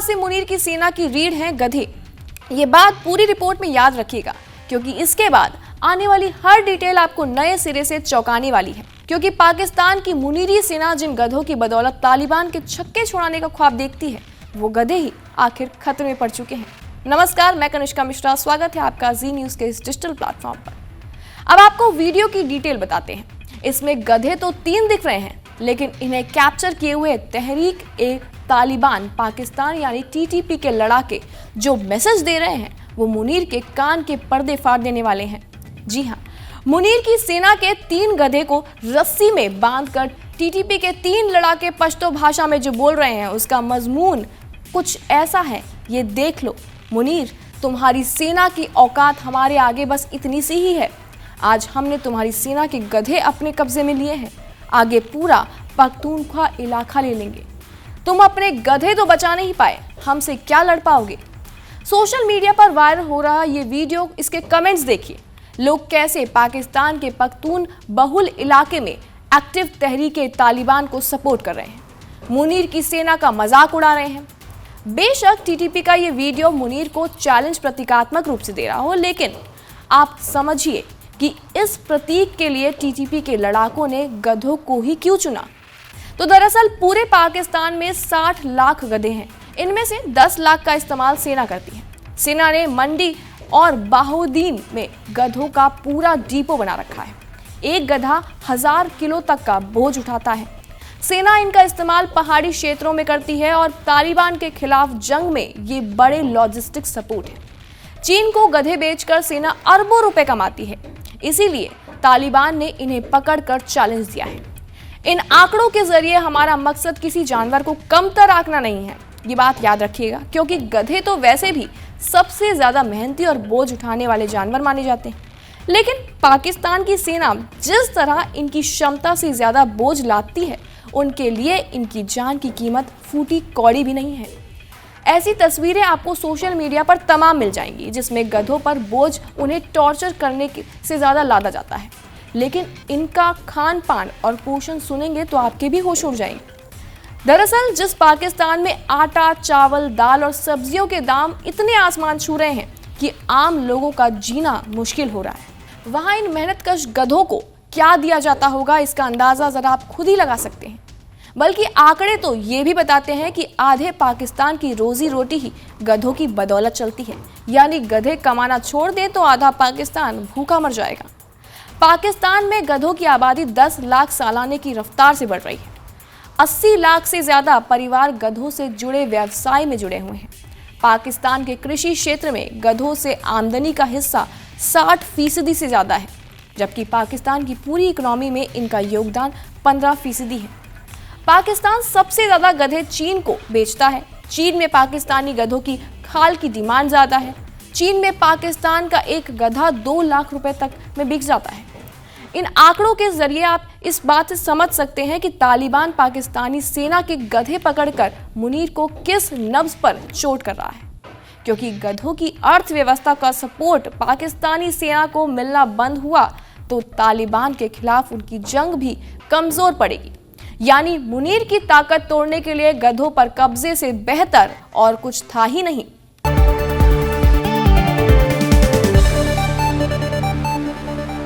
से मुनीर की सेना की रीढ़ है गधे। ये बात पूरी रिपोर्ट में याद रखिएगा, क्योंकि इसके बाद आने वाली हर डिटेल आपको नए सिरे से चौंकाने वाली है। क्योंकि पाकिस्तान की मुनीरी सेना जिन गधों की बदौलत तालिबान के छक्के छुड़ाने का ख्वाब देखती है, वो गधे ही आखिर खतरे में पड़ चुके हैं। नमस्कार, मैं कनिष्का मिश्रा, स्वागत है आपका जी न्यूज़ के इस डिजिटल प्लेटफॉर्म पर। अब आपको वीडियो की डिटेल बताते हैं। इसमें गधे तो 3 दिख रहे हैं, लेकिन इन्हें कैप्चर किए हुए तहरीक ए तालिबान पाकिस्तान यानी टीटीपी के लड़ाके जो मैसेज दे रहे हैं, वो मुनीर के कान के पर्दे फाड़ देने वाले हैं। जी हाँ, मुनीर की सेना के 3 गधे को रस्सी में बांधकर टीटीपी के 3 लड़ाके पश्तो भाषा में जो बोल रहे हैं, उसका मजमून कुछ ऐसा है, ये देख लो। मुनीर, तुम्हारी सेना की औकात हमारे आगे बस इतनी सी ही है। आज हमने तुम्हारी सेना के गधे अपने कब्जे में लिए हैं, आगे पूरा पख्तूनख्वा इलाका ले लेंगे। तुम अपने गधे तो बचा नहीं पाए, हमसे क्या लड़ पाओगे। सोशल मीडिया पर वायरल हो रहा ये वीडियो, इसके कमेंट्स देखिए। लोग कैसे पाकिस्तान के पख्तून बहुल इलाके में एक्टिव तहरीके तालिबान को सपोर्ट कर रहे हैं, मुनीर की सेना का मजाक उड़ा रहे हैं। बेशक टीटीपी का ये वीडियो मुनीर को चैलेंज प्रतीकात्मक रूप से दे रहा हो, लेकिन आप समझिए कि इस प्रतीक के लिए टीटीपी के लड़ाकों ने गधों को ही क्यों चुना। तो दरअसल पूरे पाकिस्तान में 60 लाख गधे हैं। इनमें से 10 लाख का इस्तेमाल सेना करती है। सेना ने मंडी और बाहुद्दीन में गधों का पूरा डिपो बना रखा है। एक गधा 1000 किलो तक का बोझ उठाता है। सेना इनका इस्तेमाल पहाड़ी क्षेत्रों में करती है और तालिबान के खिलाफ जंग में ये बड़े लॉजिस्टिक सपोर्ट है। चीन को गधे बेचकर सेना अरबों रुपए कमाती है, इसीलिए तालिबान ने इन्हें पकड़कर चैलेंज दिया है। इन आंकड़ों के जरिए हमारा मकसद किसी जानवर को कमतर आंकना नहीं है, ये बात याद रखिएगा, क्योंकि गधे तो वैसे भी सबसे ज्यादा मेहनती और बोझ उठाने वाले जानवर माने जाते हैं। लेकिन पाकिस्तान की सेना जिस तरह इनकी क्षमता से ज्यादा बोझ लाती है, उनके लिए इनकी जान की कीमत फूटी कौड़ी भी नहीं है। ऐसी तस्वीरें आपको सोशल मीडिया पर तमाम मिल जाएंगी, जिसमें गधों पर बोझ उन्हें टॉर्चर करने से ज्यादा लादा जाता है। लेकिन इनका खान पान और पोषण सुनेंगे तो आपके भी होश उड़ जाएंगे। दरअसल जिस पाकिस्तान में आटा, चावल, दाल और सब्जियों के दाम इतने आसमान छू रहे हैं कि आम लोगों का जीना मुश्किल हो रहा है, वहां इन मेहनतकश गधों को क्या दिया जाता होगा, इसका अंदाजा जरा आप खुद ही लगा सकते हैं। बल्कि आंकड़े तो ये भी बताते हैं कि आधे पाकिस्तान की रोजी रोटी ही गधों की बदौलत चलती है। यानी गधे कमाना छोड़ दें तो आधा पाकिस्तान भूखा मर जाएगा। पाकिस्तान में गधों की आबादी 10 लाख सालाने की रफ्तार से बढ़ रही है। 80 लाख से ज्यादा परिवार गधों से जुड़े व्यवसाय में जुड़े हुए हैं। पाकिस्तान के कृषि क्षेत्र में गधों से आमदनी का हिस्सा 60% से ज्यादा है, जबकि पाकिस्तान की पूरी इकोनॉमी में इनका योगदान 15% है। पाकिस्तान सबसे ज्यादा गधे चीन को बेचता है। चीन में पाकिस्तानी गधों की खाल की डिमांड ज्यादा है। चीन में पाकिस्तान का एक गधा 2 लाख रुपए तक में बिक जाता है। इन आंकड़ों के जरिए आप इस बात से समझ सकते हैं कि तालिबान पाकिस्तानी सेना के गधे पकड़कर मुनीर को किस नब्ज पर चोट कर रहा है। क्योंकि गधों की अर्थव्यवस्था का सपोर्ट पाकिस्तानी सेना को मिलना बंद हुआ तो तालिबान के खिलाफ उनकी जंग भी कमजोर पड़ेगी। यानी मुनीर की ताकत तोड़ने के लिए गधों पर कब्जे से बेहतर और कुछ था ही नहीं।